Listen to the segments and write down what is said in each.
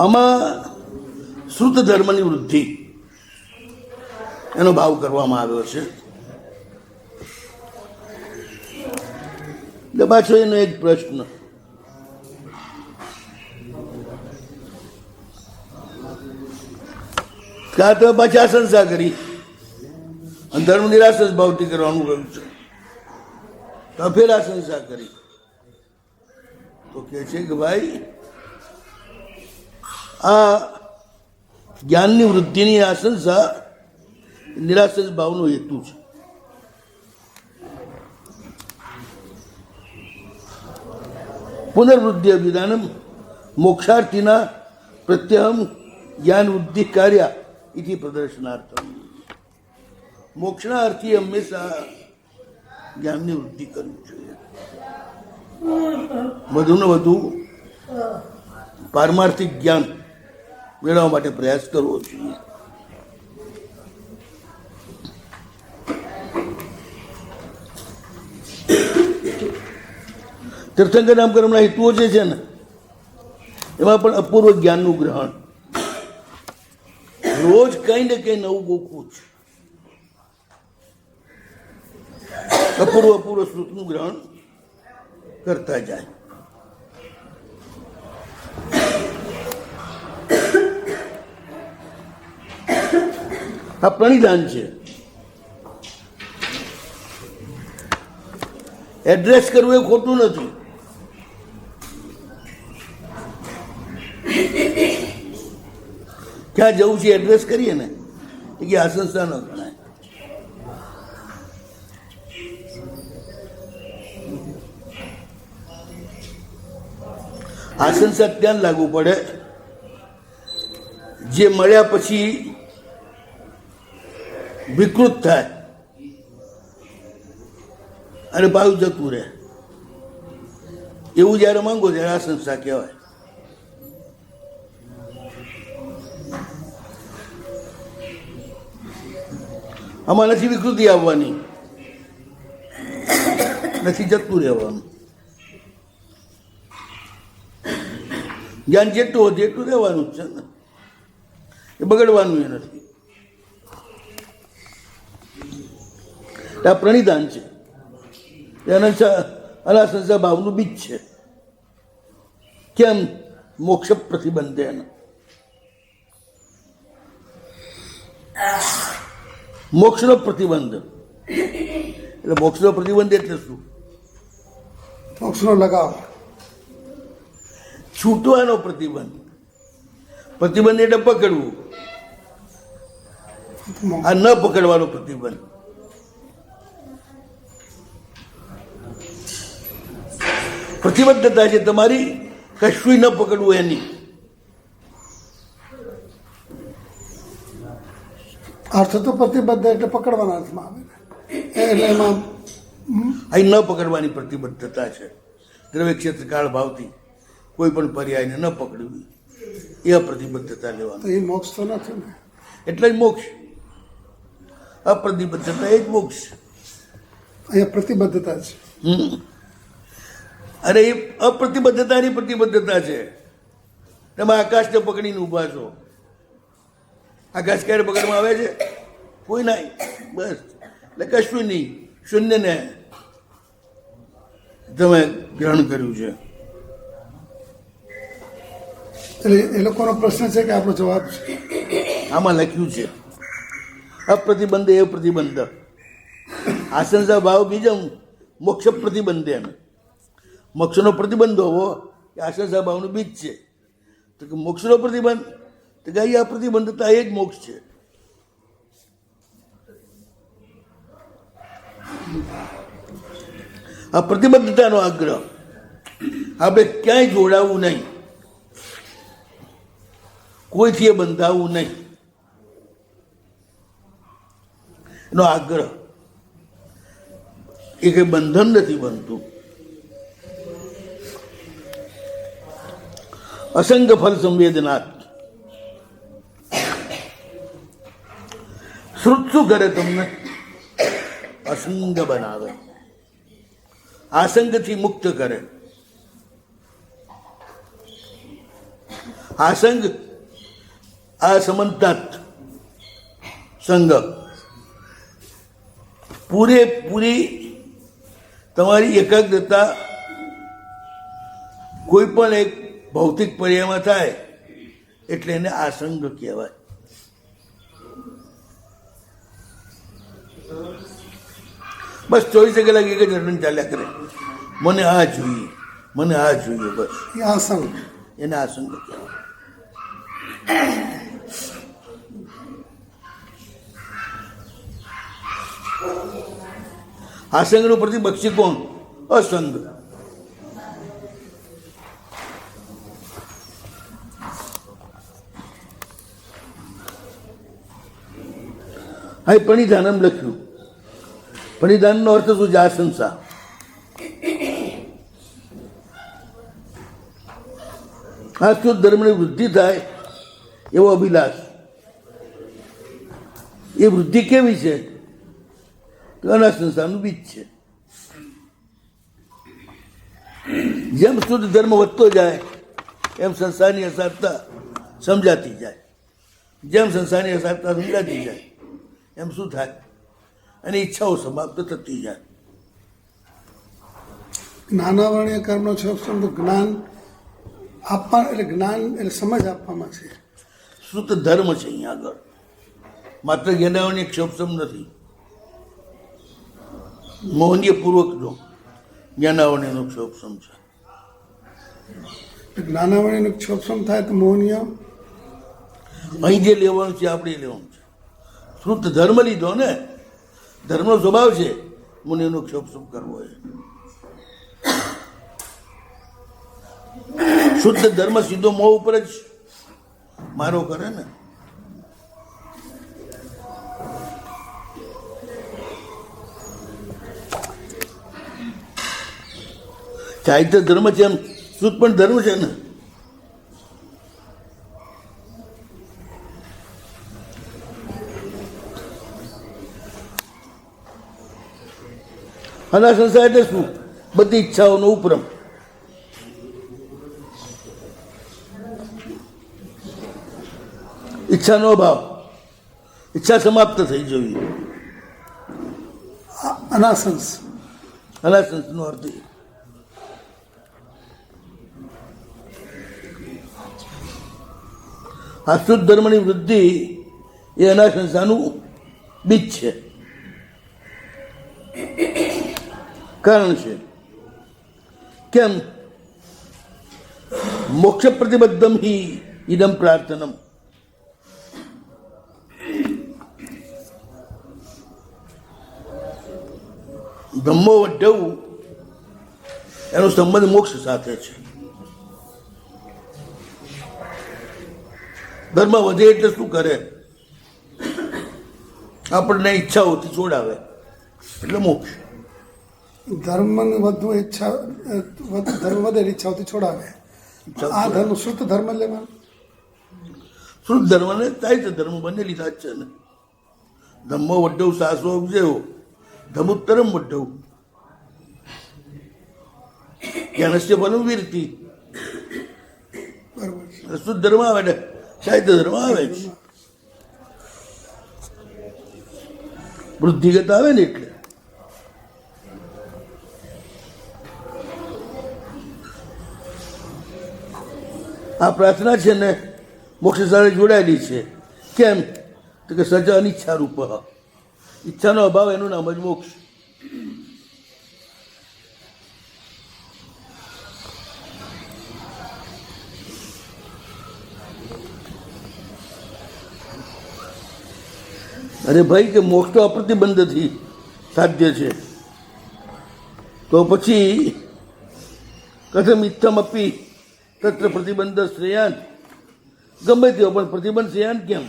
આમાં શ્રુત ધર્મની વૃદ્ધિ એનો ભાવ કરવામાં આવ્યો છે. પાછો એનો એક પ્રશ્ન, ત્યાં તો પાછી આશંસા કરી અને ધર્મ નિરાશા ભાવથી કરવાનું કહ્યું છે, તો ફેર આશંસા કરી તો કે છે કે ભાઈ આ જ્ઞાનની વૃદ્ધિની આશંસા નિરાશા ભાવનો હેતુ છે. પુનર્વૃદ્ધિ અભિધાનમ મોક્ષાર્થીના પ્રત્યહમ જ્ઞાન વૃદ્ધિ કાર્ય ઇતિ પ્રદર્શનાર્થમ. મોક્ષના અર્થી હંમેશા જ્ઞાનની વૃદ્ધિ કરવી જોઈએ, વધુને વધુ પારમાર્થિક જ્ઞાન મેળવવા માટે પ્રયાસ કરવો જોઈએ. તીર્થંકર નામકરણના હેતુઓ જે છે ને એમાં પણ અપૂર્વ જ્ઞાનનું ગ્રહણ, રોજ કંઈ ને કંઈ નવું ગોખવું છે. અપૂર્વ શ્રુતનું ગ્રહણ કરતા જાય. આ પ્રણિધાન છે. એડ્રેસ કરવું એ ખોટું નથી. ક્યાં જવું છે એડ્રેસ કરીએ ને એ કે આશંસા ન ગણાય. આશંસા ત્યાં લાગુ પડે જે મળ્યા પછી વિકૃત થાય અને પાછું જતું રહે, એવું જયારે માંગો ત્યારે આશંસા કહેવાય. આમાં નથી વિકૃતિ આવવાની, નથી જતું રહેવાનું. જ્ઞાન જેટલું હોય એટલું રહેવાનું જ છે ને, એ બગડવાનું એ નથી. આ પ્રણિધાન છે, અનાશંસા ભાવનું બીજ છે. કેમ? મોક્ષ પ્રતિબંધે. મોક્ષનો પ્રતિબંધ એટલે મોક્ષનો પ્રતિબંધ એટલે શું? મોક્ષનો લગાવ, છૂટવાનો પ્રતિબંધ. પ્રતિબંધ એટલે પકડવું, આ ન પકડવાનો પ્રતિબંધ. પ્રતિબદ્ધતા છે તમારી કશું ન પકડવું એની. અર્થ તો પ્રતિબદ્ધ એટલે પકડવાના અર્થમાં આવે ને, એટલે એમાં અહીં ન પકડવાની પ્રતિબદ્ધતા છે. દ્રવ્ય ક્ષેત્ર કાળ ભાવથી કોઈ પણ પર્યાયને ન પકડવી એ અપ્રતિબદ્ધતા લેવાની. તો એ મોક્ષ તો નથી ને, એટલે જ મોક્ષ. અપ્રતિબદ્ધતા એ જ મોક્ષ. અહીંયા પ્રતિબદ્ધતા છે. અરે એ અપ્રતિબદ્ધતાની પ્રતિબદ્ધતા છે. તમે આકાશને પકડીને ઊભા છો, આકાશ ક્યારે પકડમાં આવે છે? કોઈ નહીં, બસ. એટલે કશું નહીં, શૂન્યને તમે ગ્રહણ કર્યું છે. એટલે એ લોકોનો પ્રશ્ન છે કે આપણો જવાબ છે. આમાં લખ્યું છે અપ્રતિબંધ એ પ્રતિબંધ. આશંસા ભાવ બીજમ મોક્ષ પ્રતિબંધે. મોક્ષનો પ્રતિબંધ હોવો એ આશંસા ભાવનું બીજ છે. તો કે મોક્ષનો પ્રતિબંધ, તો કે આ પ્રતિબંધતા એ જ મોક્ષ છે. આ પ્રતિબદ્ધતાનો આગ્રહ, આપણે ક્યાંય જોડાવું નહીં, કોઈથી બંધાવું નહીં, એનો આગ્રહ. એ કંઈ બંધન નથી બનતું. અસંગ ફલ સંવેદનાથ. શ્રુત શું કરે? તમને અસંગ બનાવે, આસંગથી મુક્ત કરે. આસંગ અસમંતાત સંગ પૂરેપૂરી તમારી એકાગ્રતા કોઈ પણ એક ભૌતિક પર્યાયમાં થાય એટલે એને આસંગ કહેવાય. બસ 24 કલાક એક જ રટણ ચાલ્યા કરે, મને આ જોઈએ, મને આ જોઈએ, બસ એ આસંગ. એને આસંગ કહેવાય. આસંગનું પ્રતિપક્ષી કોણ? અસંગ. અહીં પરિધાનમ લખ્યું. પરિધાનનો અર્થ શું છે? આશંસા. આ શુદ્ધ ધર્મની વૃદ્ધિ થાય એવો અભિલાષ. એ વૃદ્ધિ કેવી છે? તો અનાશંસાનું બીજ છે. જેમ શુદ્ધ ધર્મ વધતો જાય એમ સંસારની અસારતા સમજાતી જાય. જેમ સંસારની અસારતા સમજાતી જાય એમ શું થાય? અને ઈચ્છાઓ સમાપ્ત થતી જાય. જ્ઞાનાવરણીય કર્મનો શબ્દ જ્ઞાન આપવા એટલે જ્ઞાન એટલે સમજ આપવામાં છે. શુદ્ધ ધર્મ છે અહીંયા આગળ, માત્ર જ્ઞાનાવરણીય ક્ષોભસમ નથી. મોહનીય પૂર્વકનો જ્ઞાનાવરણીયનો ક્ષોભસમ છે. જ્ઞાનાવરણીયનો ક્ષોભસમ થાય તો મોહનીય અહીં જે લેવાનું છે આપણે લેવાનું છે. શુદ્ધ ધર્મ લીધો ને, ધર્મનો સ્વભાવ છે મુનિનો ક્ષોભસમ કરવો હોય. શુદ્ધ ધર્મ સીધો મોહ ઉપર જ મારો કરે ને. ચારિત્ર ધર્મ છે એમ શુદ્ધ પણ ધર્મ છે ને. અનાશંસા એટલે શું? બધી ઈચ્છાઓનો ઉપરમ. ઈચ્છાનો અભાવ, ઈચ્છા સમાપ્ત થઈ જવી. અનાસંસ. અનાશંસનો અર્થ એ. આ શુદ્ધ ધર્મની વૃદ્ધિ એ અનાશંસાનું બીજ છે, કારણ છે. કેમ? મોક્ષ પ્રતિબદ્ધમ હિ ઇદમ પ્રાર્થનમ. બ્રહ્મો વઢવું એનો સંબંધ મોક્ષ સાથે છે. ધર્મ વધે એટલે શું કરે? આપણને ઈચ્છાઓથી છોડાવે એટલે મોક્ષ. ધર્મ વધુ ઈચ્છા ધર્મ વધે ઈચ્છાઓથી છોડાવે. આ ધર્મ શુદ્ધ ધર્મ લેવાનું. શુદ્ધ ધર્મને ચારિત્ર ધર્મ બંને લીધા જ છે ને. ધમ્મો વઢવ સાસો ઉપજેવો, ધમુત્તરમ વઢવ જ્ઞાનસ્ય ફલમ વીરતી. બરોબર છે. શુદ્ધ ધર્મ આવે ને ચારિત્ર ધર્મ આવે જ. વૃદ્ધિગત આવે ને એટલે. આ પ્રાર્થના છે ને મોક્ષ સાથે જોડાયેલી છે. કેમ? તો કે સજ અનિચ્છા રૂપ. ઈચ્છાનો અભાવ એનું નામ જ મોક્ષ. અરે ભાઈ કે મોક્ષ તો અપ્રતિબંધથી સાધ્ય છે, તો પછી કથમ ઇત્થમ અપી તત્ર પ્રતિબંધ શ્રેયાન. ગમે તેવો પણ પ્રતિબંધ શ્રેયાન કેમ?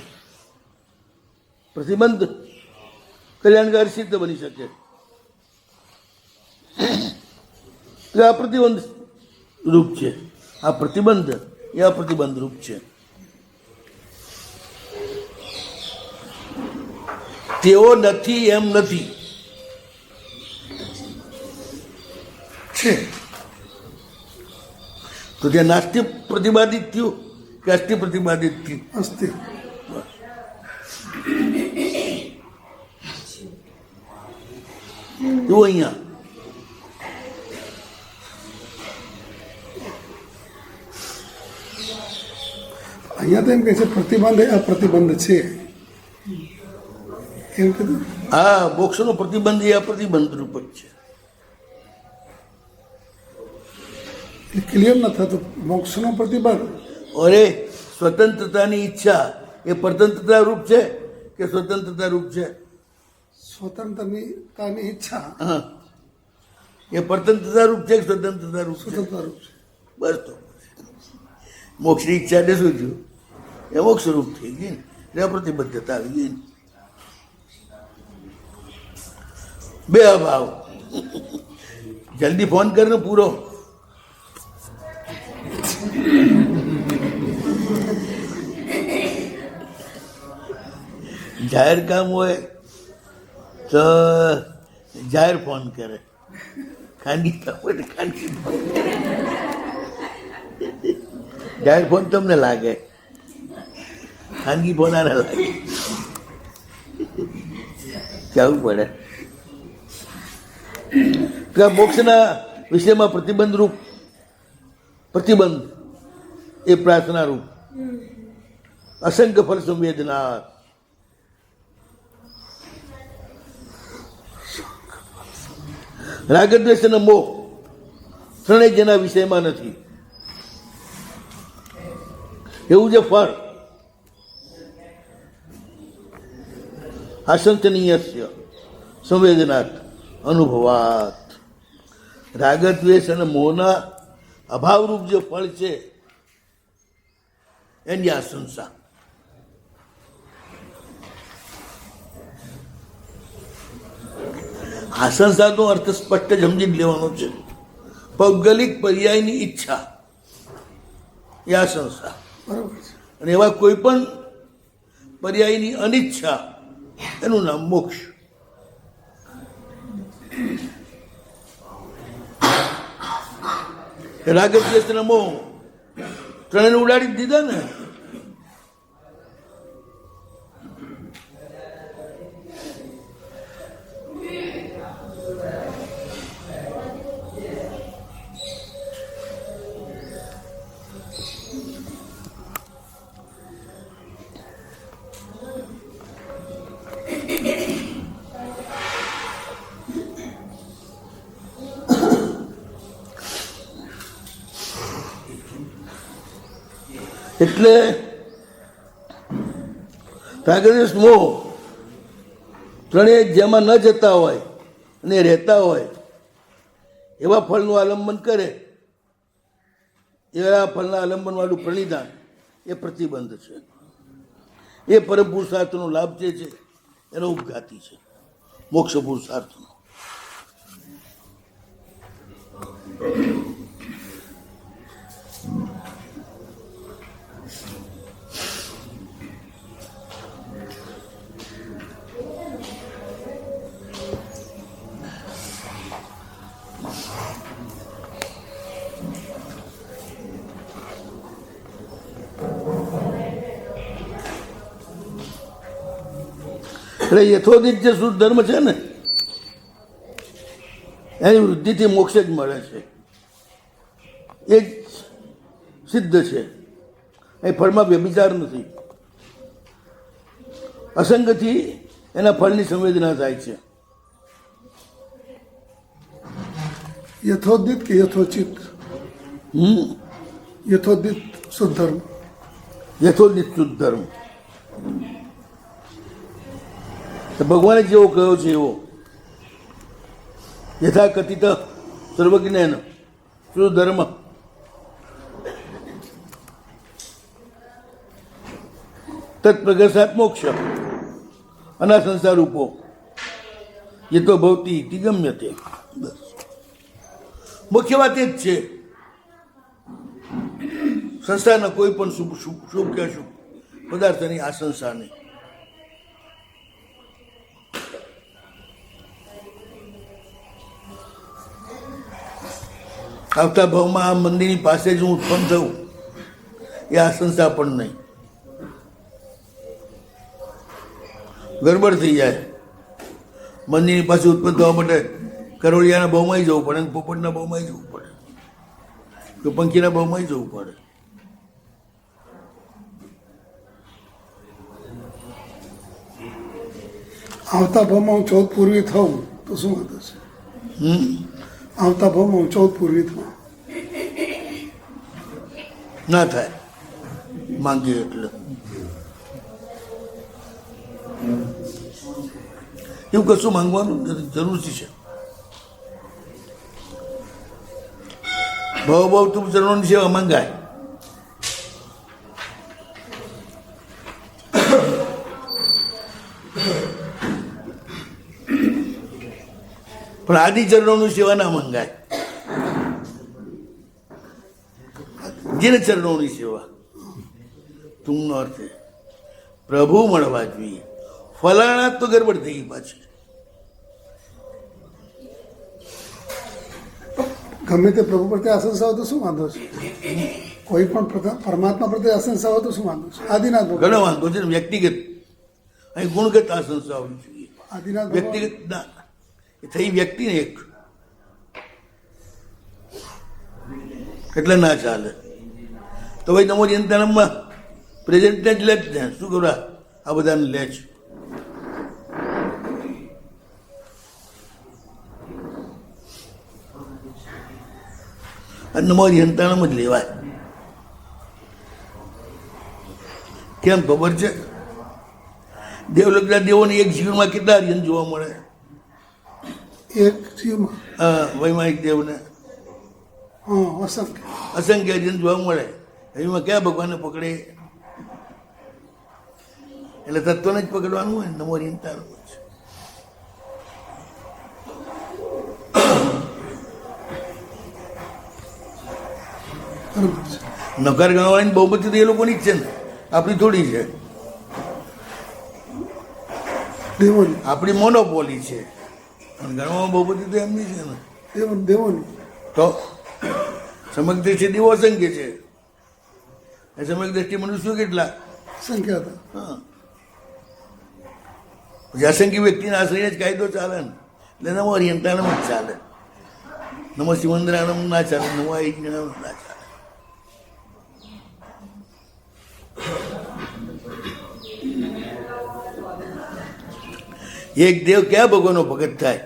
પ્રતિબંધ કલ્યાણકારી સિદ્ધ બની શકે. એટલે આ પ્રતિબંધ રૂપ છે. આ પ્રતિબંધ એ અપ્રતિબંધ રૂપ છે. તેઓ નથી એમ નથી છે. તો ત્યાં નાસ્તિક પ્રતિપાદિત થયું કે અસ્થિ પ્રતિપાદિતથી? અસ્થિ. જુઓ અહીંયા અહીંયા તો એમ કહે છે પ્રતિબંધ એ અપ્રતિબંધ છે એમ કીધું. હા, મોક્ષનો પ્રતિબંધ એ અપ્રતિબંધ રૂપ જ છે. એ ક્લિયર ન થતું. મોક્ષનો પ્રતિબંધ અરે સ્વતંત્રતાની ઈચ્છા એ પરતંત્રતા રૂપ છે કે સ્વતંત્રતા રૂપ છે? સ્વતંત્રતાની ઈચ્છા હા, એ પરતંત્રતા રૂપ છે કે સ્વતંત્રતા રૂપ છે? સ્વતંત્ર રૂપ છે. બસ તો મોક્ષની ઈચ્છા ને શું થયું? એ મોક્ષ રૂપ થઈ ગઈ ને, એટલે અપ્રતિબદ્ધતા આવી ગઈ ને. બે અભાવ. જલ્દી ફોન કરીને પૂરો. જાહેર કામ હોય તો જાહેર ફોન કરે, ખાનગી કામ હોય તો ખાનગી ફોન કરે. જાહેર ફોન તમને લાગે, ખાનગી ફોન આને લાગે. જવું પડે. તો આ મોક્ષના વિષયમાં પ્રતિબંધ એ પ્રાર્થના રૂપ. અસંખ્ય ફળ સંવેદના. રાગદ્વેષ અને મોહ ત્રણેય જેના વિષયમાં નથી એવું જે ફળ આશંસનીય સંવેદનાત અનુભવાત. રાગદ્વેષ અને મોહના અભાવરૂપ જે ફળ છે એની આશંસા. આશંસાનો અર્થ સ્પષ્ટ સમજી લેવાનો છે. પૌગલિક પર્યાયની ઈચ્છા એ આશંસા. બરાબર છે. અને એવા કોઈ પણ પર્યાયની અનિચ્છા એનું નામ મોક્ષ. રાગદ્વેષ અને મોહ ત્રણેયને ઉડાડી જ દીધા ને. એટલે રાગદ્વેષ મોહ ત્રણેય જેમાં ન જતા હોય અને રહેતા હોય એવા ફળનું આલંબન કરે, એવા ફળના આલંબન વાળું પ્રણિધાન એ પ્રતિબંધ છે. એ પરમ પુરુષાર્થનો લાભ જે છે એનો ઉપઘાતી છે, મોક્ષ પુરુષાર્થનો. એટલે યથોદિત જે શુદ્ધ ધર્મ છે ને એની વૃદ્ધિથી મોક્ષ જ મળે છે. એ જ સિદ્ધ છે. એ ફળમાં વ્યભિચાર નથી. અસંગથી એના ફળની સંવેદના થાય છે. યથોદિત કે યથોચિત? યથોદિત શુદ્ધ ધર્મ. યથોદિત શુદ્ધ ધર્મ. ભગવાને જેવો કહ્યો છે એવો યથાકથિત સર્વજ્ઞાન શુદ્ધ ધર્મ. તત્પ્રગર્ષાત મોક્ષ અનાસંસાર રૂપો એ તો ભવતી ઇતિ ગમ્યતે. બસ મુખ્ય વાત એ જ છે. સંસારના કોઈ પણ શુભ કે અશુભ પદાર્થની આશંસા નહીં. આવતા ભાવમાં આ મંદિરની પાસે જ હું ઉત્પન્ન થયું એ આ સંસ્થા પણ નહીં. ગડબડ થઈ જાય. મંદિરની પાસે ઉત્પન્ન થવા માટે કરોડિયાના ભાવમાં જવું પડે, પોપટના ભાવમાં જવું પડે, કે પંખીના ભાવમાં જવું પડે. આવતા ભાવમાં હું 14 પૂર્વી થઉં તો શું વાંધો છે? આવતા ભાવમાં હું 14 પૂર્વી થઉં ના થાય માંગીએ એટલે. એવું કશું માંગવાનું જરૂર છે. ભાવ તું ચરણોની સેવા માંગાય. પણ આદિ ચરણોની સેવા ના મંગાય. જેને ચરણોની સેવા તુંનો અર્થ છે પ્રભુ મળવા જોઈએ. ફલાણા તો ગરબડ થઈ ગઈ પાછી. ગમે તે પ્રભુ પ્રત્યે આશંસા હોય તો શું વાંધો છે? કોઈ પણ પરમાત્મા પ્રત્યે આશંસા હોય તો શું વાંધો છે? આદિનાથ ભગવાન ઘણો વાંધો છે ને. વ્યક્તિગત અહીં ગુણગત આશંસા હોવી જોઈએ. આદિનાથ ભગવાન વ્યક્તિગત ના, એ થઈ વ્યક્તિને એક એટલે ના ચાલે. તો ભાઈ નમો જયંતાનંદમાં પ્રેઝન્ટને જ લે જ ને. શું કરવા આ બધાને લે છે? નમો જયંતાનંદ જ લેવાય. કેમ ખબર છે? દેવલોકના દેવોને એક જીવનમાં કેટલા અર્જન જોવા મળે? એક જીવમાં હા, વૈમાનિક દેવને અસંખ્ય અસંખ્ય અર્જન જોવા મળે. એમાં ક્યાં ભગવાનને પકડે? એટલે તત્વને જ પકડવાનું હોય. નમો જયંતાનંદ છે. બરોબર છે. નકાર ગણવાની બહુમતી તો એ લોકોની જ છે ને, આપણી થોડી છે. દેવોની આપણી મોનોપોલી છે. અને ગણવામાં બહુમતી તો એમની છે ને. દેવોની તો સમગ્ર દ્રષ્ટિ દેવો અસંખ્ય છે. એ સમગ્ર દ્રષ્ટિ મનુષ્યો કેટલા? સંખ્યા હતા. હા, પછી અસંખ્ય વ્યક્તિને આશ્રયને જ કાયદો ચાલે ને. એટલે નમો હરિયંતાનમ જ ચાલે. નમો શિવંદ્રાનમ ના ચાલે. નમો યજ્ઞાનમ ના ચાલે. એક દેવ ક્યાં ભગવાનનો ભગત થાય?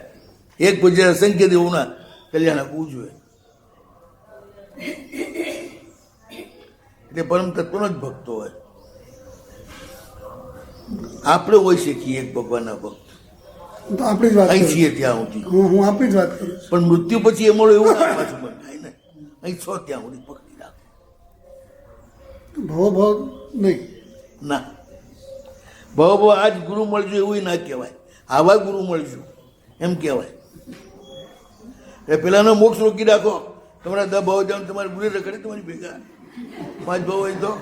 એક પૂજ્ય અસંખ્ય દેવોના કલ્યાણ આપવું જોઈએ. એટલે પરમ તત્વનો જ ભક્તો હોય. આપણે હોય શીખીએ એક ભગવાનના ભક્ત. હું તો આપણી જ વાત અહીં કરું છીએ ત્યાં સુધી. હું આપણી જ વાત કરું છું. પણ મૃત્યુ પછી એમાં એવું ના પાછું પણ થાય ને. અહીં છો ત્યાં સુધી પકડી રાખો. ભાવ નહીં. ના, ભાવ આજ ગુરુ મળજો એવું ના કહેવાય. આવા ગુરુ મળજો એમ કહેવાય. એટલે પેલાનો મોક્ષ રોકી રાખો. તમારા 10 ભાવ જાવ તમારે ગુરુ રખડે તમારી ભેગા. 5 ભાવ હોય તો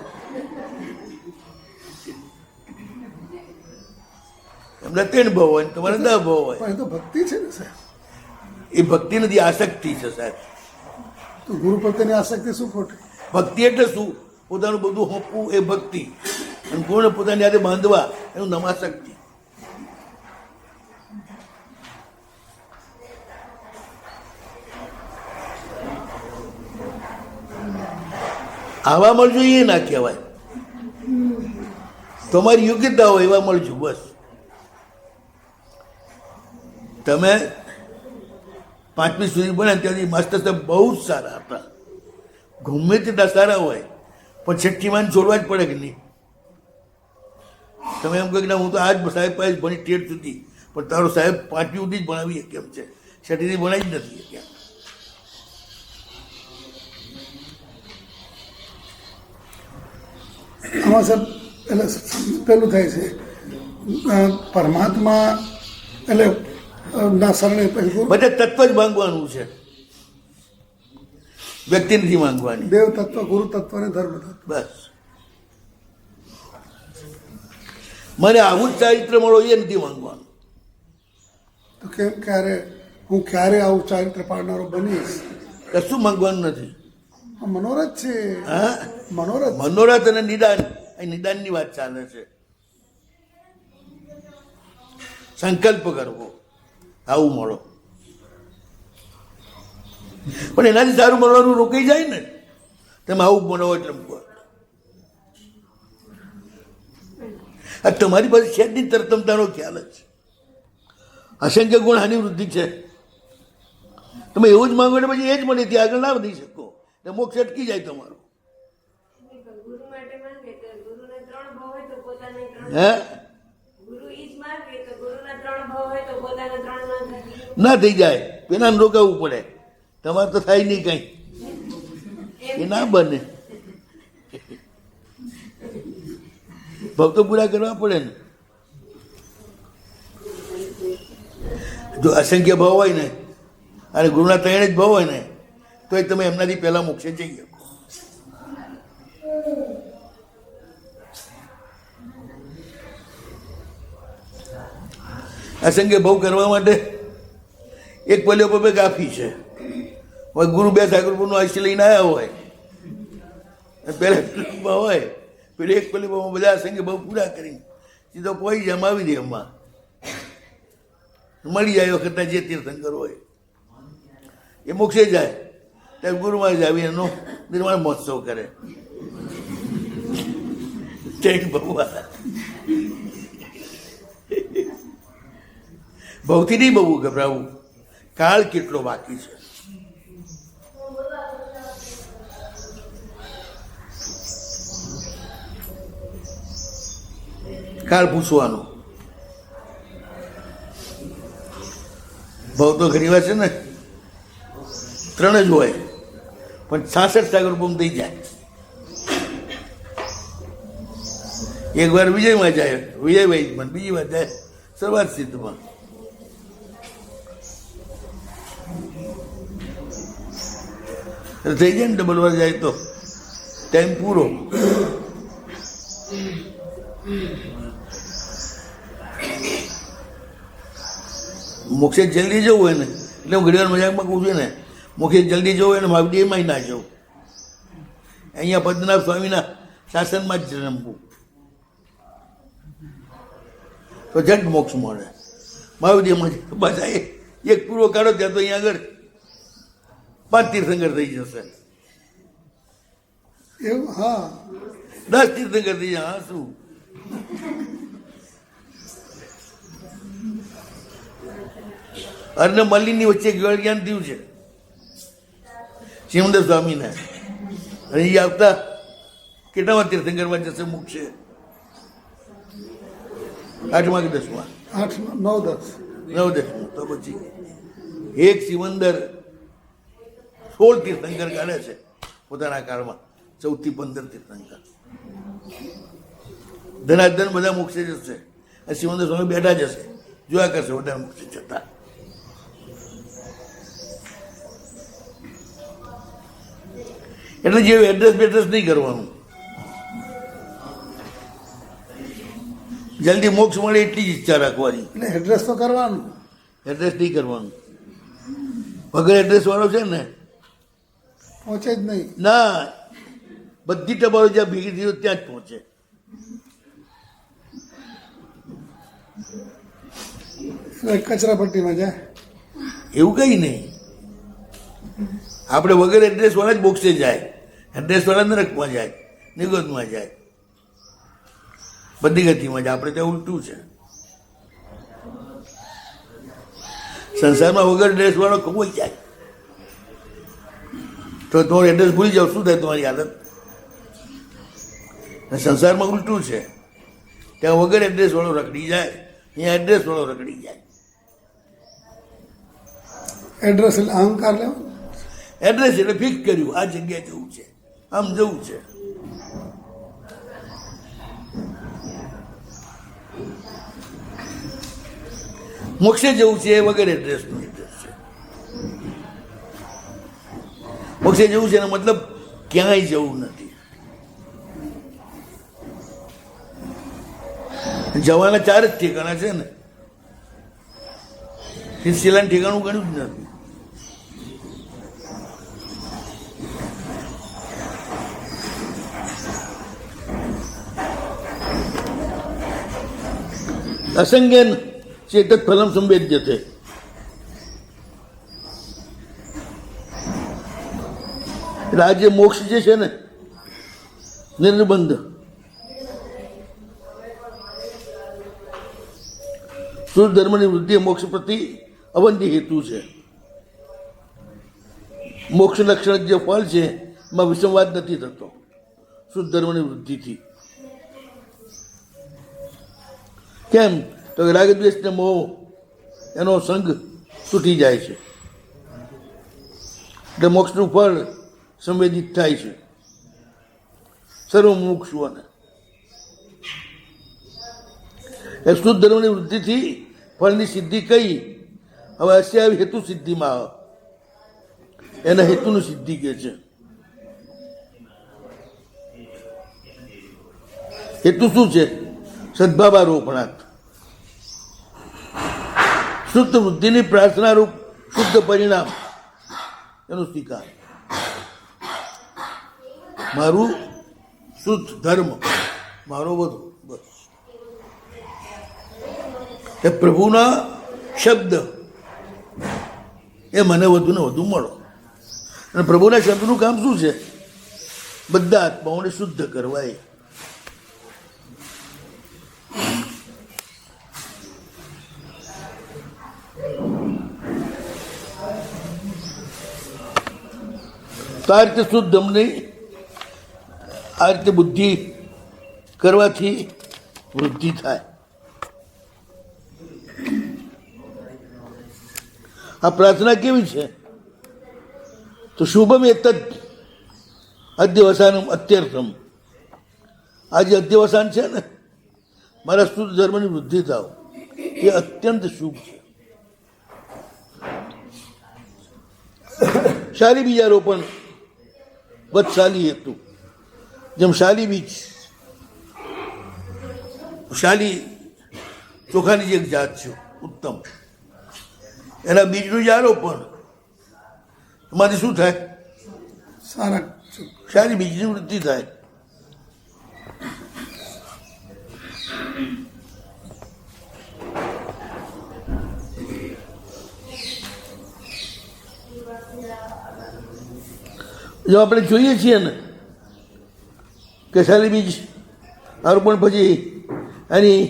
એમના 3 ભાવ હોય, તમારે 10 ભાવ હોય. પણ એ તો ભક્તિ છે ને સાહેબ. એ ભક્તિ નથી, આસક્તિ છે સાહેબ. તો ગુરુ પ્રત્યેની આસક્તિ શું ખોટી? ભક્તિ એટલે શું? પોતાનું બધું હોપવું એ ભક્તિ. અને ગુણ પોતાની યાદે બાંધવા એનું નમાશક્તિ. આવા મળજો એ ના કહેવાય. તમારી યોગ્યતા હોય એવા મળજો બસ. તમે 5મી સુધી ભણ્યા ત્યાંથી માસ્ટર સાહેબ બહુ જ સારા હતા. ગમે તેટલા સારા હોય પણ 6ઠ્ઠી માં છોડવા જ પડે કે નહીં? તમે એમ કહો કે ના હું તો આજ સાહેબ પાસે ભણી ટેટ સુધી, પણ તારો સાહેબ 5મી સુધી જ ભણાવી કેમ છે? 6ઠ્ઠીથી ભણાવી જ નથી કેમ? આમાં સાહેબ એટલે પેલું થાય છે પરમાત્મા એટલે ના શરણે પછી ગુરુ બધા તત્વ જ માંગવાનું છે, વ્યક્તિ નથી માંગવાની. દેવ તત્વ, ગુરુ તત્વ અને ધર્મ તત્વ. બસ મને આવું જ ચારિત્ર મળો એ નથી માંગવાનું. તો કેમ ક્યારે હું ક્યારે આવું ચારિત્ર પાડનારો બનીશ? કશું માંગવાનું નથી. મનોરથ છે, હા, મનોરથ. મનોરથ અને નિદાન, અહીં નિદાનની વાત ચાલે છે. સંકલ્પ કરવો આવું મળો, પણ એનાથી સારું મળવાનું રોકાઈ જાય ને. તમે આવું મળો એટલે આ તમારી પાસે શેરની તરતમતાનો ખ્યાલ જ છે. અસંખ્ય ગુણ હાની વૃદ્ધિ છે. તમે એવું જ માંગો એટલે પછી એ જ મળે, ત્યાં આગળ ના વધી શકો, એટલે મોક્ષ અટકી જાય તમારો. ગુરુ માટે માંગે તો ગુરુને 3 ભાવ હોય તો પોતાને 3. હે ગુરુ ઈ જ માંગે તો ગુરુના 3 ભાવ હોય તો પોતાને 3 ના થાય. ના થઈ જાય, પેલા રોકાવવું પડે. તમારે તો થાય નહીં કઈ, એ ના બને. ભાવ તો પૂરા કરવા પડે ને. જો અસંખ્ય ભાવ હોય ને અને ગુરુના 3 જ ભાવ હોય ને તો એ તમે એમનાથી પહેલા મોક્ષે જઈ શકો. અસંખ્ય ભાવ કરવા માટે એક પલ્યો પગે કાફી છે. હવે ગુરુ 2 સાગરપુરનું આયુષ્ય લઈને આવ્યા હોય, પહેલા હોય પેલું એક પલ્યો બધા અસંખ્ય ભાવ પૂરા કરી સીધો કોઈ જમાવી દે, એમાં મળી જાય વખતના જે તીર્થંકર હોય એ મોક્ષે જાય. ત્યારે ગુરુમાં જ આવી એનો નિર્માણ મહોત્સવ કરે. જય ભગવાન. ભવથી નહીં બહુ ગભરાવું, કાળ કેટલો બાકી છે. કાળ પૂછવાનો. ભાવ તો ઘણી વાર છે ને 3 જ હોય, પણ 66 સાગર પૂમ થઈ જાય. એક વાર વિજયમાં જાય, વિજયભાઈ, બીજી વાર જાય સર્વાત સિદ્ધમાં. થઈ જાય ને ડબલ વાર જાય તો ટાઈમ પૂરો. મોક્ષે જલ્દી જવું હોય ને એટલે હું ઘણી વાર મજાકમાં કહું છું ને, મોક્ષે જલ્દી જવું હોય ને મારે 2 મહિના જવું. અહીંયા પદ્મનાભ સ્વામીના શાસનમાં જ રમવું તો જટ મોક્ષ મળે. મહાવીરમાં બસ એક પૂરો કાઢો ત્યાં તો અહીંયા આગળ 5 તીર્થંકર થઈ જશે, એવું? હા, 10 તીર્થંકર થઈ જાય. હા શું અર્ણ મલ્લીની વચ્ચે ગળ જ્ઞાન થયું છે સિમંદર સ્વામીને, અને એ આવતા કેટલામાં તીર્થંકરમાં જશે મોક્ષ? 8મા કે 10મા? 8, 9, 10. 9, 10. તો પછી એક સિમંદર 16 તીર્થંકર કાઢે છે પોતાના કાળમાં, 14 થી 15 તીર્થંકર. ધનાધન બધા મોક્ષે જશે, અને સિમંદર સ્વામી બેઠા જશે, જોયા કરશે બધા મોક્ષે જતા. એટલે જે એડ્રેસ બેડ્રેસ નહીં કરવાનું, જલ્દી મોક્ષ મળે એટલી જ ઈચ્છા રાખવાની. એટલે એડ્રેસ તો કરવાનું, એડ્રેસ નહીં કરવાનું. વગર એડ્રેસ વાળો છે ને પહોંચે જ નહીં. ના, બધી ટપાલો જ્યાં ભેગી થઈ ત્યાં જ પહોંચે. એટલે કચરા પટ્ટીમાં જાય. એવું કંઈ નહીં. આપણે વગર એડ્રેસ વાળા જ બોક્સે જાય, એડ્રેસ વાળા નરકમાં જાય, નિગોદમાં જાય, બધી ગતિમાં જાય. આપણે ત્યાં ઉલટું છે. સંસારમાં વગર એડ્રેસ વાળો કમાઈ જાય તો તમારું એડ્રેસ ભૂલી જાઓ, શું થાય તમારી હાલત? સંસારમાં ઉલટું છે, ત્યાં વગર એડ્રેસ વાળો રખડી જાય, અહીંયા એડ્રેસ વાળો રખડી જાય. એડ્રેસ એટલે અહંકાર લેવો. એડ્રેસ એટલે ફિક્સ કર્યું, આ જગ્યાએ જવું છે, આમ જવું છે. મોક્ષે જવું છે એ વગર એડ્રેસનું એડ્રેસ છે. મોક્ષે જવું છે એનો મતલબ ક્યાંય જવું નથી. જવાના 4 જ ઠેકાણા છે ને, શિલાનું ઠેકાણું ગણ્યું જ નથી. અસંજ્ઞાન ચેતક ફલમ સંવેદ્ય છે. એટલે આ જે મોક્ષ જે છે ને નિર્બંધ શુદ્ધ ધર્મની વૃદ્ધિ મોક્ષ પ્રતિ અવંતી હેતુ છે. મોક્ષ લક્ષણ જે ફળ છે એમાં વિસંવાદ નથી થતો શુદ્ધ ધર્મની વૃદ્ધિથી. કેમ તો કે રાગ દ્વેષ ને મોહ એનો સંગ તૂટી જાય છે એટલે મોક્ષનું ફળ સંવેદિત થાય છે સર્વ મુમુક્ષુઓને. એ શુદ્ધ ધર્મની વૃદ્ધિથી ફળની સિદ્ધિ કઈ? હવે અસ્યાવી હેતુ સિદ્ધિમાં આવે એના હેતુની સિદ્ધિ કે છે. હેતુ શું છે? સદભાવારોપણાર્થ શુદ્ધ વૃદ્ધિની પ્રાર્થના રૂપ શુદ્ધ પરિણામ એનો સ્વીકાર. મારું શુદ્ધ ધર્મ મારો બધું બસ એ પ્રભુના શબ્દ એ મને વધુ ને વધુ મળો. અને પ્રભુના શબ્દનું કામ શું છે? બધા આત્માઓને શુદ્ધ કરવા. એ તો આ રીતે શુદ્ધ ધર્મની આ રીતે બુદ્ધિ કરવાથી વૃદ્ધિ થાય. આ પ્રાર્થના કેવી છે? તો શુભમ એતદ અધ્યવસાનમ અત્યર્થમ. આ જે અધ્યવસાન છે ને મારા શુદ્ધ ધર્મની વૃદ્ધિ થાવ એ અત્યંત શુભ છે. શાલી બીજારોપણ વત્શાલી હેતુ. જેમ શાલી બીજ શાલી ચોખાની જે એક જાત છે ઉત્તમ એના બીજનું જ આરોપણ એમાંથી શું થાય? સારા સારી બીજની વૃદ્ધિ થાય. જો આપણે જોઈએ છીએ ને કે સારી બીજ આરોપણ પછી એની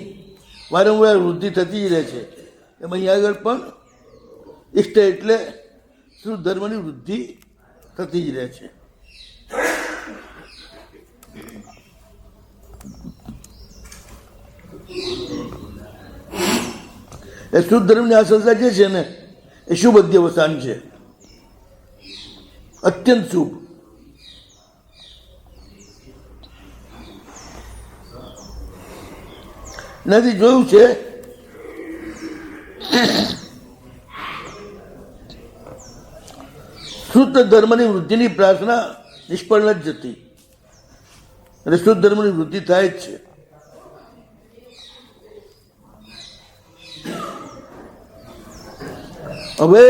વારંવાર વૃદ્ધિ થતી જ રહે છે. એમ અહીં આગળ પણ ઇષ્ટ એટલે શુદ્ધ ધર્મની વૃદ્ધિ થતી જ રહે છે. એ શુદ્ધ ધર્મની આ સંસ્થા જે છે ને એ શુભ અધ્યવસાન છે, અત્યંત શુભ. નથી જોયું છે શુદ્ધ ધર્મની વૃદ્ધિની પ્રાર્થના નિષ્ફળ જ જતી, એટલે શુદ્ધ ધર્મની વૃદ્ધિ થાય જ છે. હવે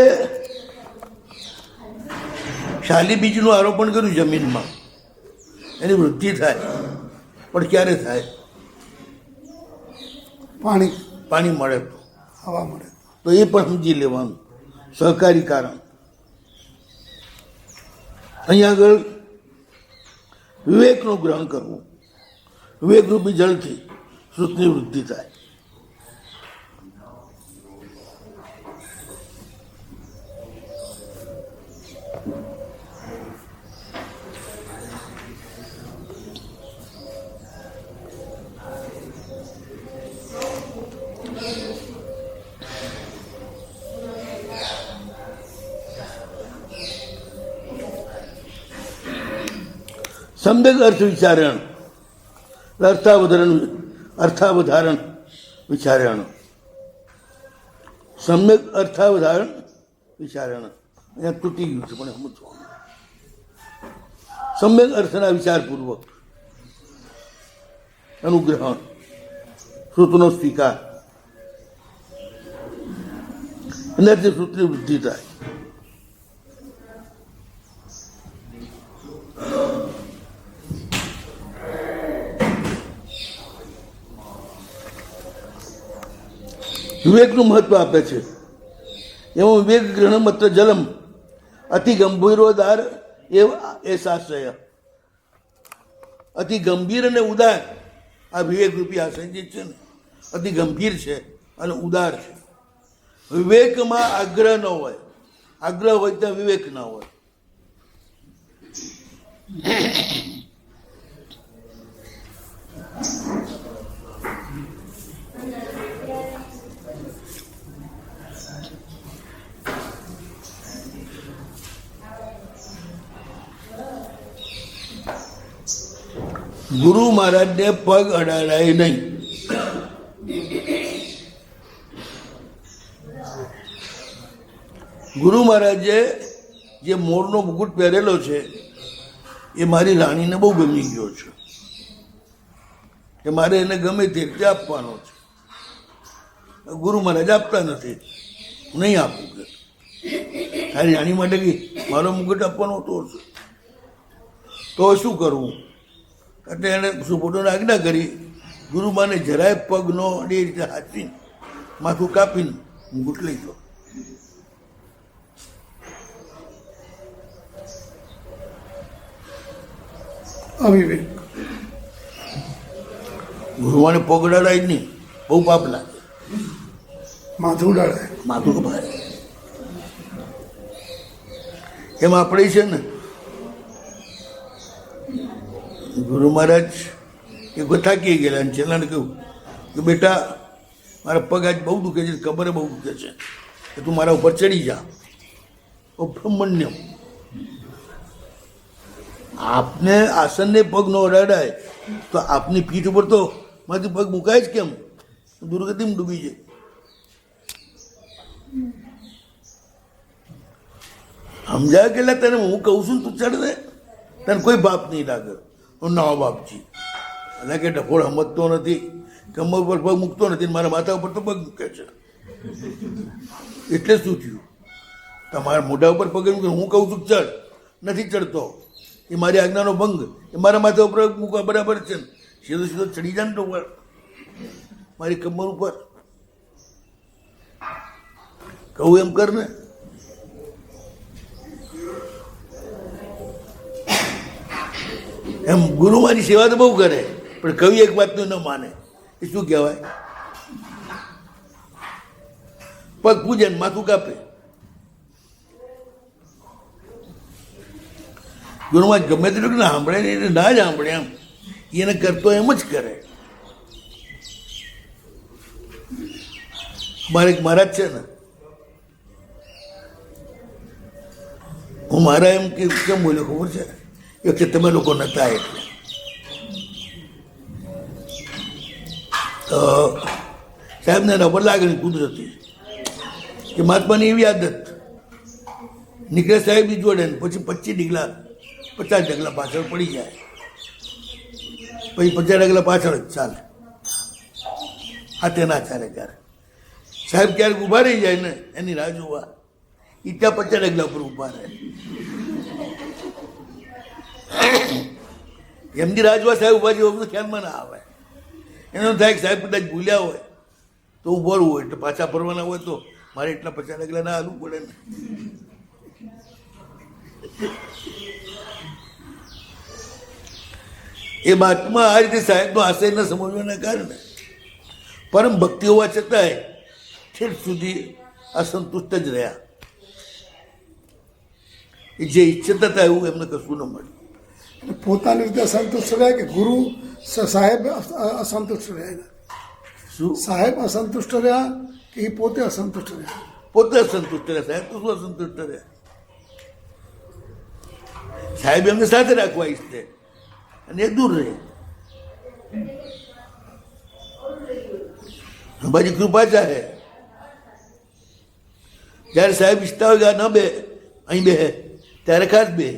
શાલી બીજનું આરોપણ કર્યું જમીનમાં, એની વૃદ્ધિ થાય, પણ ક્યારે થાય? પાણી મળે તો, હવા મળે તો એ પણ સમજી લેવાનું સહકારી કારણ. અહીંયા આગળ વિવેકનું ગ્રહણ કરવું, વિવેકરૂપી જળથી શ્રુતની વૃદ્ધિ થાય. સમ્યક અર્થ વિચારણ, અર્થાવધારણ વિચારણ. સમ્યક અર્થાવધારણ વિચારણ અહીંયા તૂટી ગયું છે, પણ સમજવાનું. સમ્યક અર્થના વિચારપૂર્વક અનુગ્રહણ, શ્રુતનો સ્વીકાર, એનાથી શ્રુતની વૃદ્ધિ થાય. વિવેકનું મહત્વ આપે છે. એમાં વિવેક ગ્રહણ માત્ર જલમ અતિ ગંભીરોદાર એ શાસ્ત્રય. અતિ ગંભીર અને ઉદાર આ વિવેક રૂપી આશય જે છે ને અતિ ગંભીર છે અને ઉદાર છે. વિવેકમાં આગ્રહ ન હોય, આગ્રહ હોય ત્યાં વિવેક ના હોય. ગુરુ મહારાજને પગ અડાડાય નહીં. ગુરુ મહારાજે જે મોરનો મુકુટ પહેરેલો છે એ મારી રાણીને બહુ ગમી ગયો છે કે મારે એને ગમે તે રીતે આપવાનો છે. ગુરુ મહારાજ આપતા નથી, નહીં આપું કે તારી રાણી માટે કે મારો મુકુટ આપવાનો તો શું કરવું? એટલે એણે સુપોટોને આજ્ઞા કરી. ગુરુમાને જરાય પગનો એ રીતે હાથીને માથું કાપીને મુકુટ લઈ ગયો. અવિવેક. ગુરુમાને પગ અડાડાય જ નહીં, બહુ પાપ લાગે. માથું ઉડાડે, માથું કપાય. એમ આપણે છે ને ગુરુ મહારાજ એ થાકી ગયેલા અને છેલ્લાને કહ્યું કે બેટા મારા પગ આજ બહુ દુખે છે, કમરે બહુ દુખે છે, કે તું મારા ઉપર ચડી જા. ઓ બ્રહ્મણ્યમ. આપને આસનને પગ ન અડાડાય તો આપની પીઠ ઉપર તો મારી પગ મુકાય જ કેમ? દુર્ગતિમાં ડૂબી જાય. સમજાય કેટલા તને હું કહું છું તું ચડ દે, તને કોઈ બાપ નહીં લાગે. નવા બાપજી એટલે કે ડફોળ સમજતો નથી, કમર ઉપર પગ મૂકતો નથી, મારા માથા ઉપર તો પગ મૂકે છે. એટલે શું થયું? તમારા મોઢા ઉપર પગ મૂકે, હું કહું છું ચડ, નથી ચડતો. એ મારી આજ્ઞાનો ભંગ. એ મારા માથા ઉપર મૂકવા બરાબર છે ને, સીધો સીધો ચડી જાય ને તો મારી કમર ઉપર. કહું એમ કર ને. એમ ગુરુ મારી સેવા તો બહુ કરે, પણ કવિ એક વાતનું ન માને. એ શું કહેવાય? પગ પૂજન, માથું કાપે. ગુરુમાં ગમે તેટલું ને સાંભળે ને એને ના જ સાંભળે, એમ એને કરતો એમ જ કરે. મારે એક મહારાજ છે ને, હું મારા એમ કેમ બોલ્યો ખબર છે? એ વખતે તમે લોકો નહોતા એટલે. તો સાહેબને એના પર લાગણી કુદરતી કે મહાત્માની એવી આદત નીકળે સાહેબની જોડે ને પછી 50 ડગલા પાછળ પડી જાય, પછી 50 ડગલા પાછળ જ ચાલે. હાથે ના ચાલે. ક્યારે સાહેબ ક્યારેક ઊભા રહી જાય ને એની રાહ જોવા, એ ત્યાં 50 ડગલા પર ઊભા રહે. એમની રાહ જોવા સાહેબ ઊભા જેવું ખ્યાલમાં ના આવે. એનો થાય કે સાહેબ કદાચ ભૂલ્યા હોય તો ઊભો રહેવું હોય, એટલે પાછા ફરવાના હોય તો મારે એટલા 50 ડગલા ના હાલવું પડે ને. એ બાતમાં આ રીતે સાહેબનો આશય ન સમજવાના કારણે પરમ ભક્તિ હોવા છતાંય ઠેર સુધી અસંતુષ્ટ જ રહ્યા. એ જે ઈચ્છતા હતા એવું એમને કશું ન મળ્યું. પોતાની રીતે અસંતુષ્ટ રહ્યા કે ગુરુ સાહેબ અસંતુષ્ટ રહ્યા? શું સાહેબ અસંતુષ્ટ રહ્યા કે એ પોતે અસંતુષ્ટ રહ્યા? પોતે અસંતુષ્ટ રહ્યા. સાહેબ તો શું અસંતુષ્ટ રહ્યા? સાહેબ એમને સાથે રાખવા ઈચ્છે અને એ દૂર રહે. અંબાજી કૃપા ચાહે જ્યારે સાહેબ ઈચ્છતા હોય કે ન બે અહીં બે ત્યારે ખાસ બે.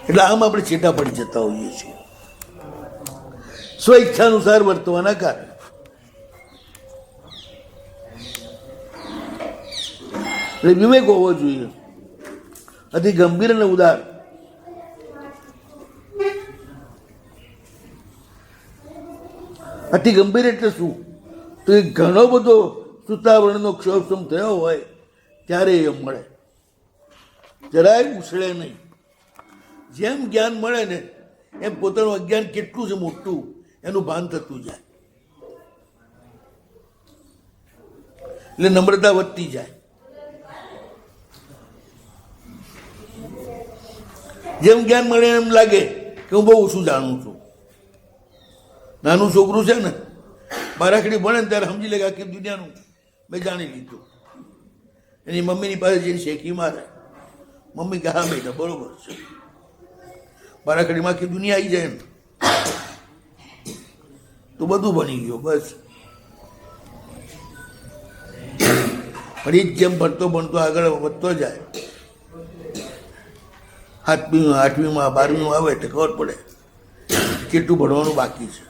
એટલે આમ આપણે છેટા પડી જતા હોઈએ છીએ સ્વ ઈચ્છાનુસાર વર્તવાના કારણે. એટલે વિવેક હોવો જોઈએ, અતિ ગંભીર અને ઉદાર. અતિ ગંભીર એટલે શું? તો એ ઘણો બધો સુતાવરણનો ક્ષોભ થયો હોય ત્યારે એ મળે, જરાય ઉછળે નહીં. જેમ જ્ઞાન મળે ને એમ પોતાનું અજ્ઞાન કેટલું છે મોટું એનું ભાન થતું જાય, એટલે નમ્રતા વધતી જાય. જેમ જ્ઞાન મળે એમ લાગે કે હું બહુ ઓછું જાણું છું. નાનું છોકરું છે ને બારાખડી ભણે ને ત્યારે સમજી લે કે આખી દુનિયાનું મેં જાણી લીધું. એની મમ્મીની પાસે જઈને શેકી મારે, મમ્મી કે હા બેટા બરોબર છે. બારાખડીમાં આખી દુનિયા આવી જાય ને તો બધું બની ગયો બસ. પણ એ જેમ ભણતો ભણતો આગળ વધતો જાય, 7મી 8મીમાં 12મીમાં આવે એટલે ખબર પડે કેટલું ભણવાનું બાકી છે.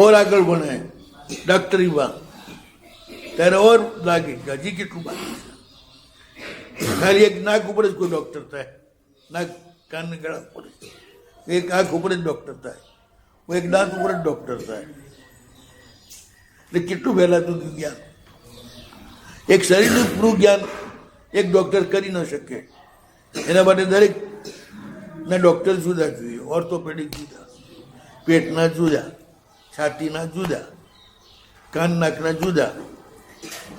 ઓર આગળ ભણે ડૉક્ટરીમાં ત્યારે ઓર લાગે કે હજી કેટલું બાકી છે. ખાલી એક નાક ઉપર જ કોઈ ડૉક્ટર થાય, નાક કાન ગળા ઉપર, એક આંખ ઉપર જ ડૉક્ટર થાય, કોઈ એક દાંત ઉપર જ ડૉક્ટર થાય. એટલે કેટલું વહેલાતું જ્ઞાન, એક શરીરનું પૂરું જ્ઞાન એક ડૉક્ટર કરી ન શકે. એના માટે દરેકના ડૉક્ટર જુદા જોઈએ. ઓર્થોપેડિક જુદા, પેટના જુદા, છાતીના જુદા, કાન નાકના જુદા,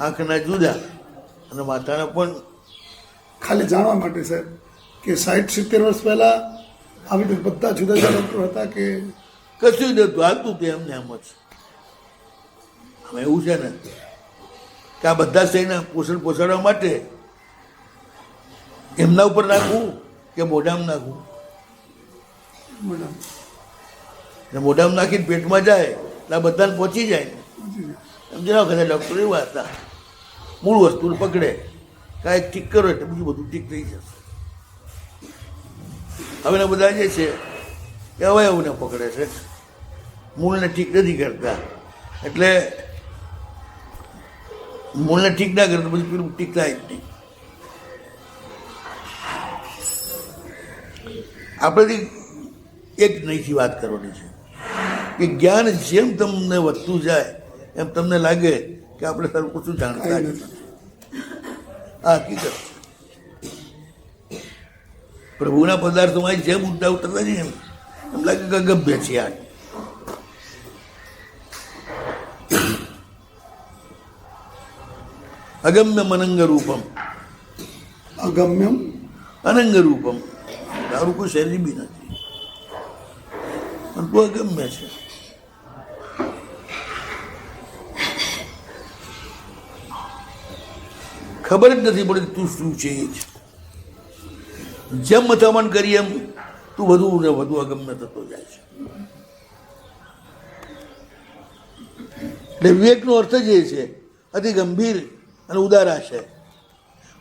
આંખના જુદા અને માથાના પણ. ખાલી જાણવા માટે સાહેબ કે 60-70 વર્ષ પહેલા આવી રીતે બધા જુદા જુદા ડૉક્ટર હતા કે કશું જ નહોતું, હાલતું હતું એમને એમ જ. હવે એવું છે ને કે આ બધા શરીરના પોષાડવા માટે એમના ઉપર નાખવું કે મોઢામાં નાખવું? મોઢામાં નાખીને પેટમાં જાય એટલે આ બધાને પહોંચી જાય. સમજ્યા વખતે ડૉક્ટર એવા હતા, મૂળ વસ્તુ પકડે, કાંઈક ઠીક કરો એટલે બીજું બધું ઠીક થઈ જશે. હવેના બધા જે છે એ અવયવને પકડે છે, મૂળને ઠીક નથી કરતા. એટલે મૂળને ઠીક ના કરે તો પછી પેલું ઠીક થાય જ નહીં. આપણેથી એક નહીંથી વાત કરવાની છે કે જ્ઞાન જેમ તમને વધતું જાય એમ તમને લાગે કે આપણે સારું કશું જાણતા જ નથી. આ હકીકત છે. પ્રભુના પદાર્થોમાં જેમ ઊંડા ઉતરતા જઈએ એમ લાગે કે અગમ્ય છે. આ અગમ્ય મનંગ રૂપમ, અગમ્યમ અનંગ રૂપમ. તારું કોઈ શરીર બી નથી પણ તું અગમ્ય છે. ખબર જ નથી પડતી તું શું છે. એ જ જેમ મથામણ કરી એમ તું વધુ ને વધુ અગમ્ય થતો જાય છે. એટલે વિવેકનો અર્થ જ એ છે અતિ ગંભીર અને ઉદારા છે.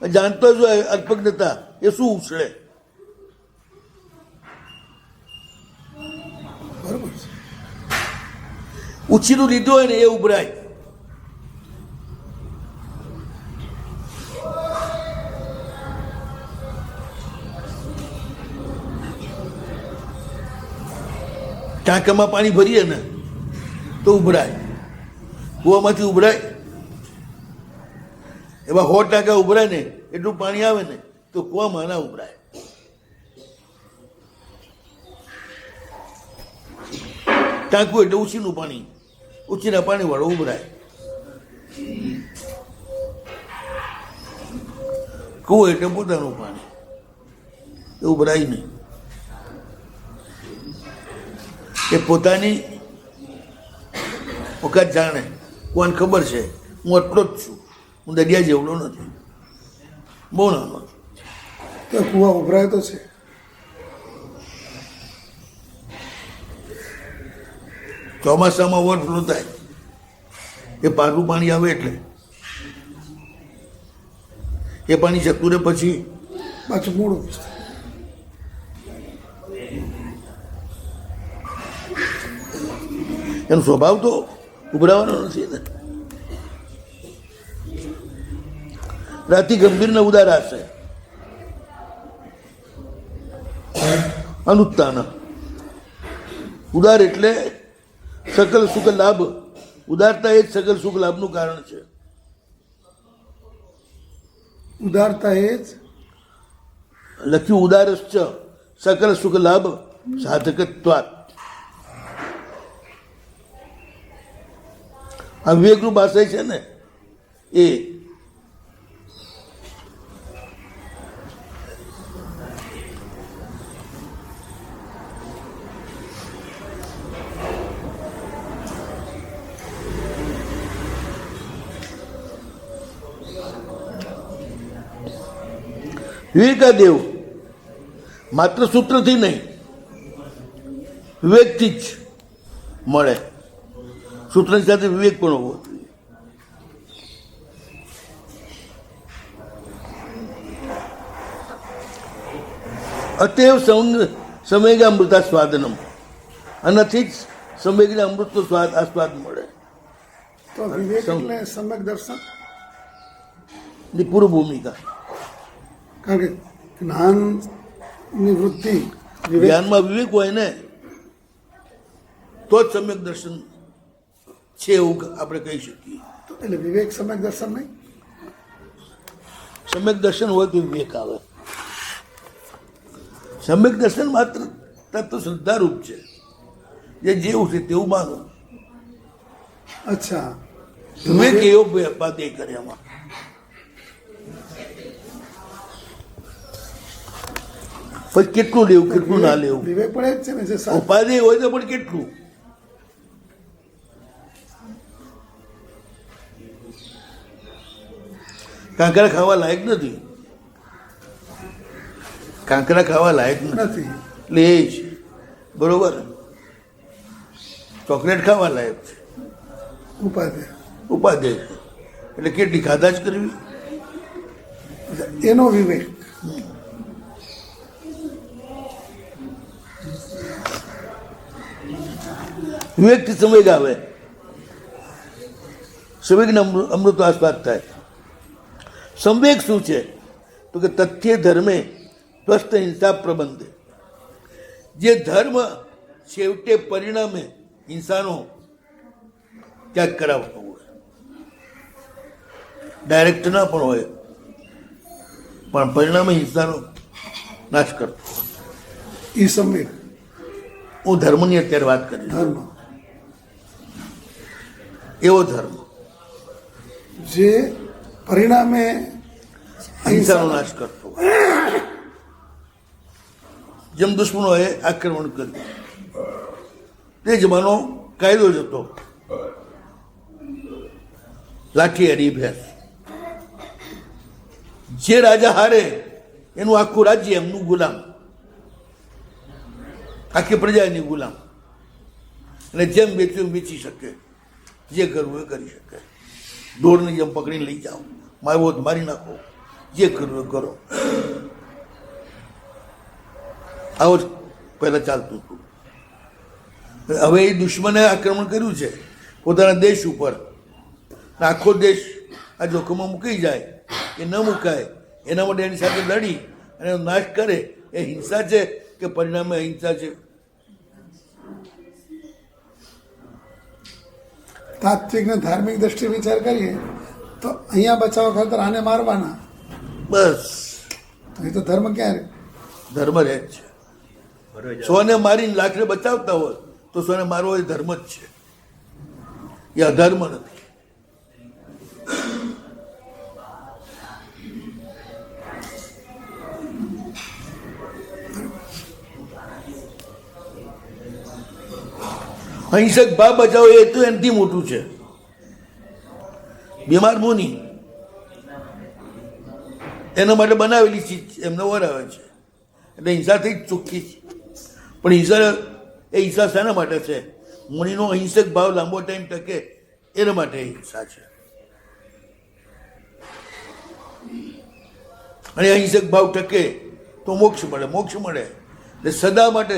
જાણતો જ હોય અલ્પજ્ઞતા એ શું ઉછળે. બરોબર છે. ઉછીનું લીધું હોય ને એ ઉભરાય. ટાંકામાં પાણી ભરીએ ને તો ઉભરાય, કૂવામાંથી ઉભરાય. એવા 100 ટાંકા ઉભરાય ને એટલું પાણી આવે ને તો કૂવામાં ના ઉભરાય. ટાંકું એટલે ઉછીનું પાણી, ઉછીના પાણી વાળો ઉભરાય. કૂવો એટલે પોતાનું પાણી, એ ઉભરાય નહીં. એ પોતાની વખત જાણે, કોને ખબર છે હું આટલો જ છું, હું દરિયા જેવડો નથી, બહુ નાનો છું. તો કૂવા ઉભરાય તો છે. ચોમાસામાં ઓવરફ્લો થાય, એ પારું પાણી આવે એટલે એ પાણી જતું રહે પછી પાછું મોડું એનો સ્વભાવ તો ઉભરાવાનો નથી ને. રાતિ ગંભીર ને ઉદારા છે. અનુત્તાન ઉદાર એટલે સકલ સુખ લાભ, ઉદારતા એ જ સકલ સુખ લાભનું કારણ છે. ઉદારતા એ જ લખ્યું ઉદારશ્ચ સકલ સુખ લાભ સાધકત્વાત. આ વિવેકનું ભાષા છે ને એ. વિવેકાદેવ માત્ર સૂત્રથી નહીં, વિવેકથી જ મળે. સૂત્રની સાથે વિવેક પણ હોવો જોઈએ. અતએવ સમયગા અમૃતા સ્વાદનમ, આનાથી જ સમયગા અમૃતનો સ્વાદ આસ્વાદ મળે. તો વિવેક એટલે સમ્યક દર્શન, ની પૂર્વ ભૂમિકા. કારણ કે જ્ઞાનની વૃદ્ધિ વિવેક જ્ઞાનમાં વિવેક હોય ને તો જ સમ્યક દર્શન છે એવું આપણે કહી શકીએ. એટલે વિવેક સમ્યક દર્શન નહીં. સમ્યક દર્શન હોય તો વિવેક આવે. સમ્યક દર્શન માત્ર તત્વ શ્રદ્ધારૂપ છે, જે જેવું છે તેવું માનું. અચ્છા, વિવેક એવો વાત એ કરે એમાં. પછી કેટલું લેવું કેટલું ના લેવું, વિવેક પણ એ જ છે ને જે ઉપાધિ હોય તો પણ કેટલું. કાંકરા ખાવા લાયક નથી, કાંકરા ખાવા લાયક નથી નથી. એટલે એ જ બરોબર. ચોકલેટ ખાવા લાયક છે, ઉપાધિ ઉપાધ્યાય છે એટલે કેટલી ખાધા જ કરવી. એનો વિવેક. વિવેકથી સંવેગ આવે, સંવેગને અમૃત આસ્વાદ થાય. સંવેગ શું છે તો કે તથ્ય ધર્મે સ્વસ્થ હિંસા પ્રબંધે. જે ધર્મ છેવટે પરિણામે હિંસાનો ત્યાગ કરાવતો હોય, ડાયરેક્ટ ના પણ હોય પણ પરિણામે હિંસાનો નાશ કરતો. ઈ સમ્યક હું ધર્મની અત્યારે વાત કરી, ધર્મ એવો ધર્મ જે પરિણામે હિંસાનો નાશ કરતો. જેમ દુશ્મનોએ આક્રમણ કર્યું તે જમાનો કાયદો જ હતો, લાઠી હરી ભેંસ. જે રાજા હારે એનું આખું રાજ્ય એમનું ગુલામ, આખી પ્રજા એની ગુલામ. અને જેમ વેચ્યું વેચી શકે, જે કરવું એ કરી શકે. ઢોરની જેમ પકડીને લઈ જાઓ, મારવો તો મારી નાખો, જે કરવું એ કરો. આવો જ પહેલાં ચાલતું હતું. હવે એ દુશ્મને આક્રમણ કર્યું છે પોતાના દેશ ઉપર, આખો દેશ આ જોખમમાં મૂકી જાય કે ન મુકાય એના માટે એની સાથે લડી અને એનો નાશ કરે. એ હિંસા છે કે પરિણામે અહિંસા છે? તાત્વિક ને ધાર્મિક દ્રષ્ટિએ વિચાર કરીએ તો અહીંયા બચાવવા ખાતર આને મારવાના, બસ એ તો ધર્મ ક્યાં રહે? ધર્મ રહે જ છે. સોને મારીને લાખને બચાવતા હોય તો સોને મારવો એ ધર્મ જ છે, એ અધર્મ નથી. અહિંસક ભાવ બચાવો એ તો એનાથી મોટું છે. બીમાર મુનિ એના માટે બનાવેલી ચીજ એમને વરાવે છે એટલે હિંસાથી જ ચોખ્ખી છે. પણ હિંસા એ હિંસા શાના માટે છે? મુનિનો અહિંસક ભાવ લાંબો ટાઈમ ટકે એના માટે હિંસા છે. અને અહિંસક ભાવ ટકે તો મોક્ષ મળે, મોક્ષ મળે એટલે સદા માટે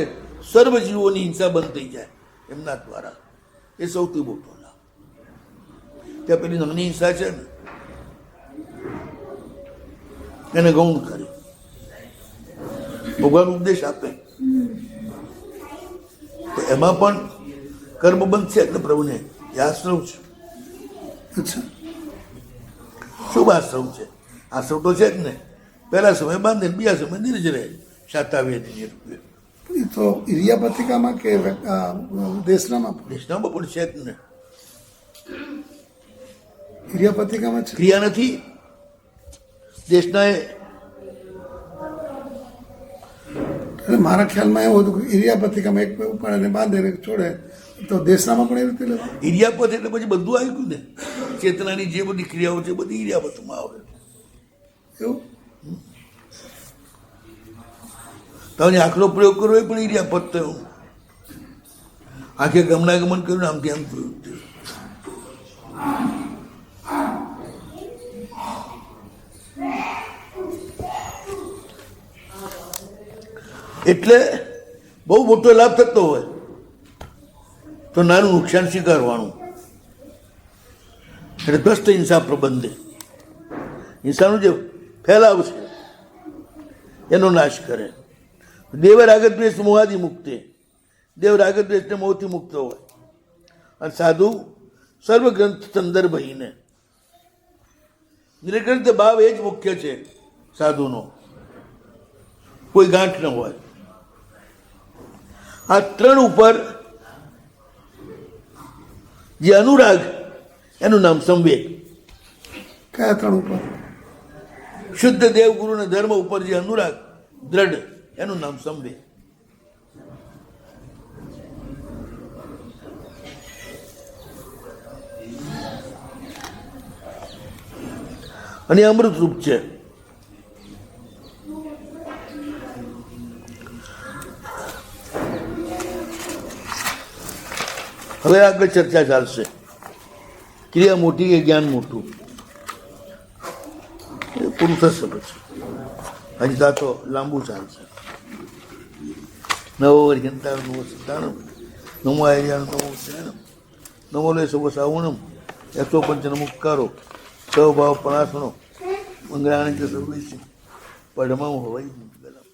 સર્વ જીવોની હિંસા બંધ થઈ જાય એમના દ્વારા. એ સૌથી મોટો લાભ. ત્યાં પેલી નાની હિંસા છે ને એને ગૌણ કરી ભગવાન ઉપદેશ આપે તો એમાં પણ કર્મબંધ છે એટલે પ્રભુને એ આશ્રવ છે. અચ્છા, શુભ આશ્રવ છે. આશ્રવ તો છે જ ને. પહેલા સમય બાંધે ને બીજા સમય નિર્જ રહે. શાતાવેદની રૂપે એ તો ઇરિયાપતિકામાં કે દેશનામાં દેશનામાં પણ છે જ ને. ઇરિયાપતિકામાં છે. ક્રિયા નથી દેશના એ. એટલે મારા ખ્યાલમાં એવું હતું કે ઇરિયાપતિકામાં એક ઉપાડે ને બાંધે ને છોડે, તો દેશનામાં પણ એવી રીતે લેવા. ઇરિયાપત એટલે પછી બધું આવી ગયું ને. ચેતનાની જે બધી ક્રિયાઓ છે બધી ઇરિયાપતમાં આવે. એવું તમે આંખનો પ્રયોગ કરવો એ પણ ઇરિયાપત થયો. આંખે ગમનાગમન કર્યું ને આમથી આમ થયું. એટલે બહુ મોટો લાભ થતો હોય તો નાનું નુકસાન સ્વીકારવાનું. એટલે દ્રષ્ટ હિંસા પ્રબંધે હિંસાનું જે ફેલાવ છે એનો નાશ કરે. દેવ રાગદ્વેષ મોહાદી મુક્તે, દેવ રાગદ્વેષને મોહથી મુક્ત હોય. અને સાધુ સર્વગ્રંથ સંદર્ભહીને, નિર્ગ્રંથ ભાવ એ જ મુખ્ય છે સાધુનો, કોઈ ગાંઠ ન હોય. આ ત્રણ ઉપર જે અનુરાગ એનું નામ સંવેગ. કયા ત્રણ ઉપર? શુદ્ધ દેવ ગુરુ ને ધર્મ ઉપર જે અનુરાગ દ્રઢ એનું નામ સંવેગ. અને અમૃત રૂપ છે. હવે આગળ ચર્ચા ચાલશે. ક્રિયા મોટી કે જ્ઞાન મોટું એ પૂરું થશે પછી. હજી તા તો લાંબુ ચાલશે. નવો વર્ગંતા નવો સિદ્ધાણમ નમો આર્યાન નમો શરણમ નમો લે સવ સાવણમ યથો પંચન મુક્કારો સ્વભાવ પરાસણો મંગળાણી સર્વેશ પડમમ હોય મંગલમ.